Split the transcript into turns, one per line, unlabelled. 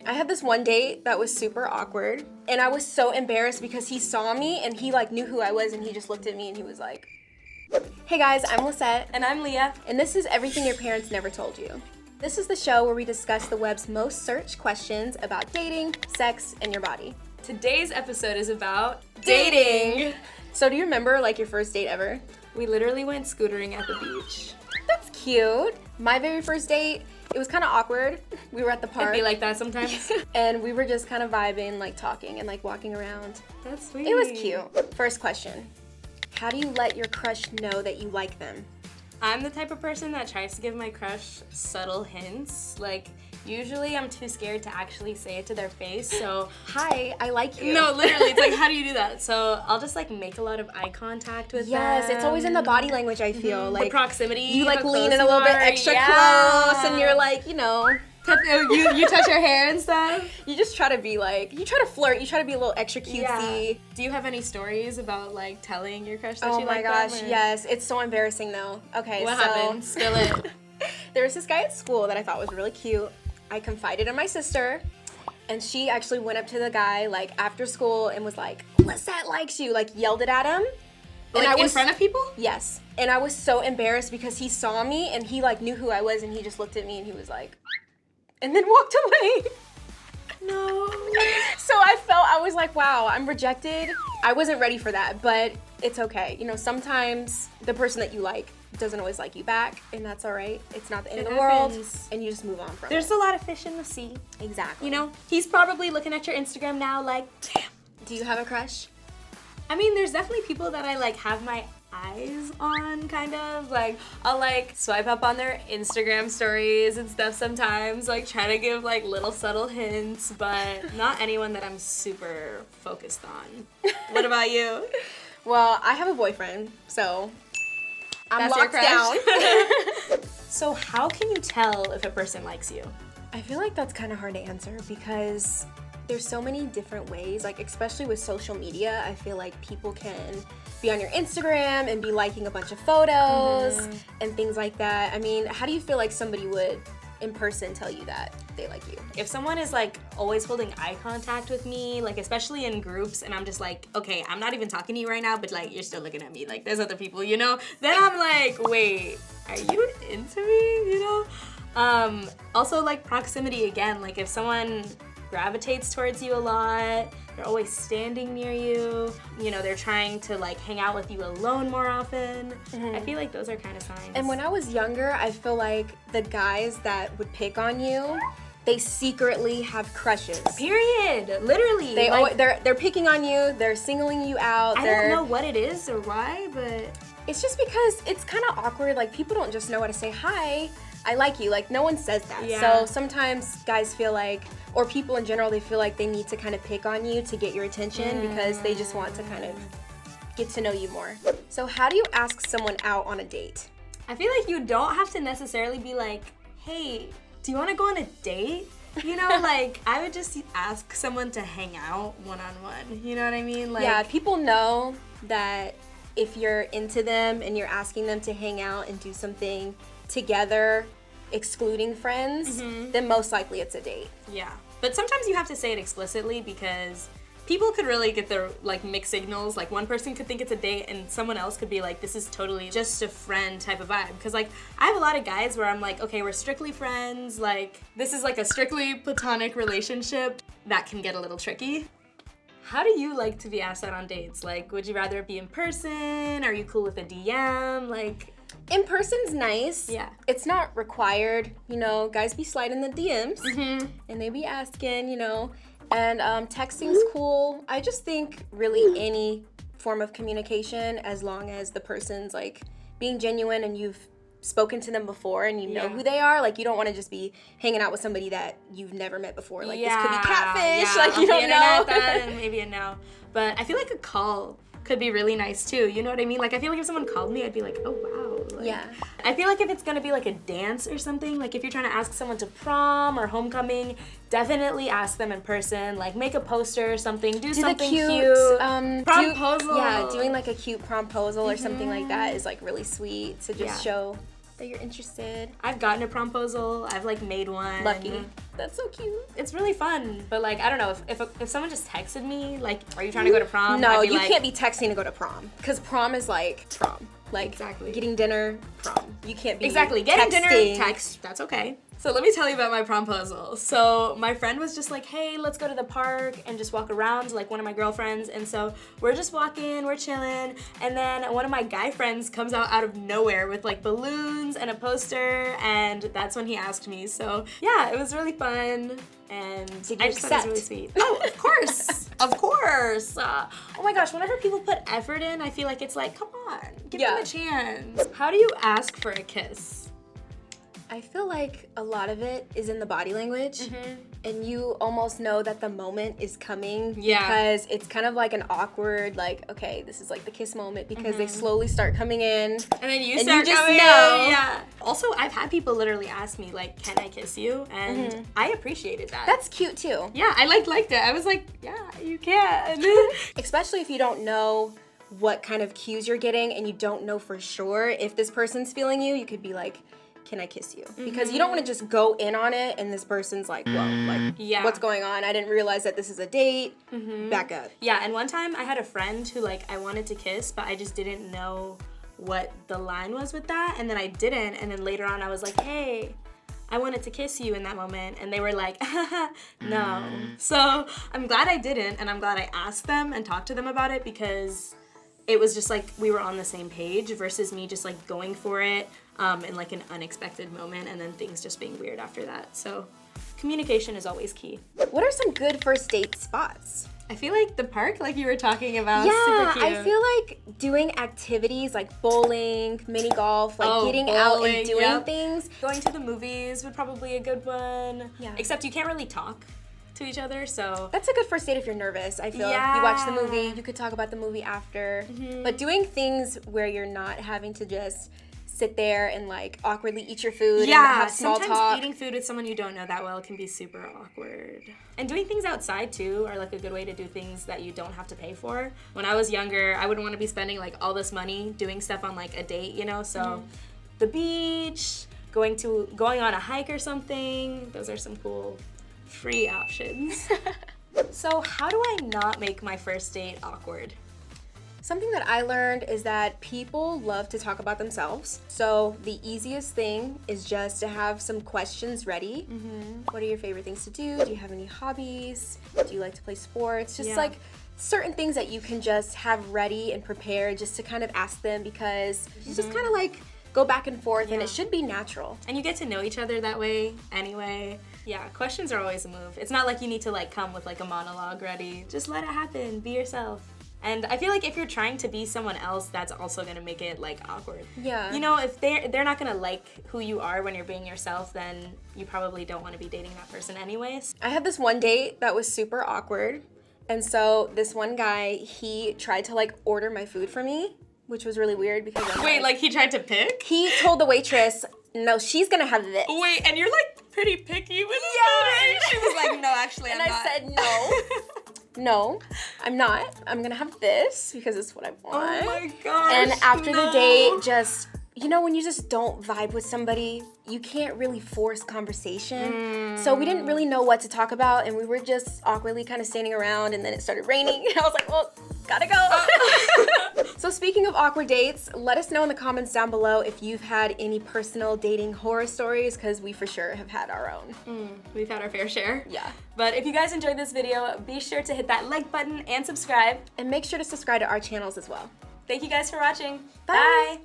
I had this one date that was super awkward, and I was so embarrassed because he saw me and he like knew who I was, and he just looked at me and he was like, "Hey guys, I'm Lisette."
And I'm Leah.
And this is Everything Your Parents Never Told You. This is the show where we discuss the web's most searched questions about dating, sex, and your body.
Today's episode is about
Dating! So do you remember like your first date ever?
We literally went scootering at the beach.
That's cute. My very first date, it was kind of awkward. We were at the park.
It'd be like that sometimes.
And we were just kind of vibing, like talking and like walking around.
That's sweet.
It was cute. First question. How do you let your crush know that you like them?
I'm the type of person that tries to give my crush subtle hints. Like, usually I'm too scared to actually say it to their face, so...
Hi, I like you.
No, literally, it's like, how do you do that? So I'll just like make a lot of eye contact with them.
Yes, it's always in the body language, I feel.
The
Like
proximity.
you like
how
lean
close
in a
you
little bit
are.
extra
Yeah.
close and you're like, you know,
You touch your hair and stuff?
you just try to be like, you try to flirt, you try to be a little extra cutesy.
Do you have any stories about like telling your crush that
Oh
you
my
like
gosh,
them? Or-
yes. It's so embarrassing though. Okay,
What
so
happened? Spill it.
there was this guy at school that I thought was really cute. I confided in my sister, and she actually went up to the guy like after school and was like, "Lisette likes you," like yelled it at him.
Like
I
in front of people?
Yes. And I was so embarrassed because he saw me and he like knew who I was and he just looked at me and he was like, and then walked away.
No.
So I was like, wow, I'm rejected. I wasn't ready for that, but it's okay. You know, sometimes the person that you like doesn't always like you back, and that's all right. It's not the end
It
of the world,
happens.
and you just move on from
There's
it.
a lot of fish in the sea.
Exactly.
You know, he's probably looking at your Instagram now like, damn.
Do you have a crush?
I mean, there's definitely people that I like have my eyes on, kind of. Like, I'll like swipe up on their Instagram stories and stuff sometimes, like try to give like little subtle hints, but not anyone that I'm super focused on. What about you?
Well, I have a boyfriend, so I'm
That's your
locked
crush?
down.
So how can you tell if a person likes you?
I feel like that's kind of hard to answer because there's so many different ways, like especially with social media, I feel like people can be on your Instagram and be liking a bunch of photos and things like that. I mean, how do you feel like somebody would in person tell you that they like you?
If someone is like always holding eye contact with me, like especially in groups, and I'm just like, okay, I'm not even talking to you right now, but like you're still looking at me, like there's other people, you know? Then I'm like, wait, are you into me, you know? Also like proximity again, like if someone gravitates towards you a lot, they're always standing near you, you know, they're trying to like hang out with you alone more often. I feel like those are kind of signs.
And when I was younger, I feel like the guys that would pick on you, they secretly have crushes.
Period. Literally.
They
like,
they're picking on you, they're singling you out.
I don't know what it is or why, but
It's just because it's kind of awkward. Like, people don't just know how to say, "Hi, I like you." Like, no one says that.
Yeah.
So sometimes guys feel like, or people in general, they feel like they need to kind of pick on you to get your attention because they just want to kind of get to know you more. So how do you ask someone out on a date?
I feel like you don't have to necessarily be like, hey, do you want to go on a date? You know, like, I would just ask someone to hang out one-on-one. You know what I mean? Like,
Yeah, people know that if you're into them and you're asking them to hang out and do something together, excluding friends, then most likely it's a date.
Yeah. But sometimes you have to say it explicitly because people could really get their like mixed signals. Like one person could think it's a date and someone else could be like, this is totally just a friend type of vibe. Because like I have a lot of guys where I'm like, okay, we're strictly friends. Like this is like a strictly platonic relationship. That can get a little tricky. How do you like to be asked out on dates? Like, would you rather it be in person? Are you cool with a DM? Like,
In person's nice.
Yeah.
It's not required. You know, guys be sliding the DMs and they be asking, you know, and texting's cool. I just think really any form of communication, as long as the person's like being genuine and you've spoken to them before and you know who they are, like you don't want to just be hanging out with somebody that you've never met before. Like this could be catfish, like you don't know.
That, maybe a no. But I feel like a call could be really nice too. You know what I mean? Like I feel like if someone called me, I'd be like, oh wow. Like,
Yeah.
I feel like if it's gonna be like a dance or something, like if you're trying to ask someone to prom or homecoming, definitely ask them in person. Like make a poster or something. Do something
the cute,
promposal.
Yeah, doing like a cute promposal or something like that is like really sweet to just show that you're interested.
I've gotten a promposal. I've like made one.
Lucky. That's so cute.
It's really fun, but like I don't know if someone just texted me like, "Are you trying to go to prom?"
No,
I'd be
you
like,
can't be texting to go to prom because prom is like prom. Like
Exactly.
getting dinner, prom. You can't be
Exactly. Getting dinner,
texting.
text, that's okay. So let me tell you about my promposal. So my friend was just like, hey, let's go to the park and just walk around, like one of my girlfriends. And so we're just walking, we're chilling. And then one of my guy friends comes out of nowhere with like balloons and a poster. And that's when he asked me. So yeah, it was really fun. And
Did you
I just thought it was
accept?
really sweet. Oh, of course. Of course. Oh my gosh, whenever people put effort in, I feel like it's like, come on, give them a chance. How do you ask for a kiss?
I feel like a lot of it is in the body language, and you almost know that the moment is coming because it's kind of like an awkward, like, okay, this is like the kiss moment because they slowly start coming in.
And then you
And
start
you just
coming
know.
in. Yeah. Also, I've had people literally ask me like, "Can I kiss you?" And I appreciated that.
That's cute too.
yeah, I liked it. I was like, "Yeah, you can."
Especially if you don't know what kind of cues you're getting and you don't know for sure if this person's feeling you, you could be like, can I kiss you? Because you don't want to just go in on it and this person's like, whoa, like,
Yeah.
what's going on? I didn't realize that this is a date. Back up.
Yeah, and one time I had a friend who like I wanted to kiss, but I just didn't know what the line was with that, and then I didn't, and then later on I was like, hey, I wanted to kiss you in that moment, and they were like, no. So I'm glad I didn't, and I'm glad I asked them and talked to them about it because it was just like we were on the same page versus me just like going for it in like an unexpected moment and then things just being weird after that. So communication is always key.
What are some good first date spots?
I feel like the park, like you were talking about,
Yeah,
super cute.
I feel like doing activities like bowling, mini golf, like getting out
bowling,
and doing
yep.
things.
Going to the movies would probably be a good one.
Yeah.
Except you can't really talk to each other, so.
That's a good first date if you're nervous, I feel.
Yeah.
You watch the movie, you could talk about the movie after. But doing things where you're not having to just sit there and like awkwardly eat your food and have small
sometimes
talk.
eating food with someone you don't know that well can be super awkward. And doing things outside too are like a good way to do things that you don't have to pay for. When I was younger, I wouldn't want to be spending like all this money doing stuff on like a date, you know? So the beach, going on a hike or something, those are some cool free options. So how do I not make my first date awkward?
Something that I learned is that people love to talk about themselves. So the easiest thing is just to have some questions ready. What are your favorite things to do? Do you have any hobbies? Do you like to play sports? Just like certain things that you can just have ready and prepared just to kind of ask them because you just kind of like go back and forth and it should be natural.
And you get to know each other that way anyway. Yeah, questions are always a move. It's not like you need to like come with like a monologue ready. Just let it happen, be yourself. And I feel like if you're trying to be someone else, that's also gonna make it like awkward.
Yeah.
You know, if they're not gonna like who you are when you're being yourself, then you probably don't want to be dating that person anyways.
I had this one date that was super awkward. And so this one guy, he tried to like order my food for me, which was really weird because I'm
Wait, like he tried to pick?
he told the waitress, no, she's gonna have this.
Wait, and you're like pretty picky with the food, right? She was like, no, actually,
And
I'm
I
not.
said, no, I'm not. I'm gonna have this because it's what I want.
Oh my gosh.
And after
no.
the date, just, you know, when you just don't vibe with somebody, you can't really force conversation. So we didn't really know what to talk about, and we were just awkwardly kind of standing around, and then it started raining. And I was like, well, gotta go. So speaking of awkward dates, let us know in the comments down below if you've had any personal dating horror stories, because we for sure have had our own.
We've had our fair share.
Yeah.
But if you guys enjoyed this video, be sure to hit that like button and subscribe.
And make sure to subscribe to our channels as well.
Thank you guys for watching.
Bye.
Bye.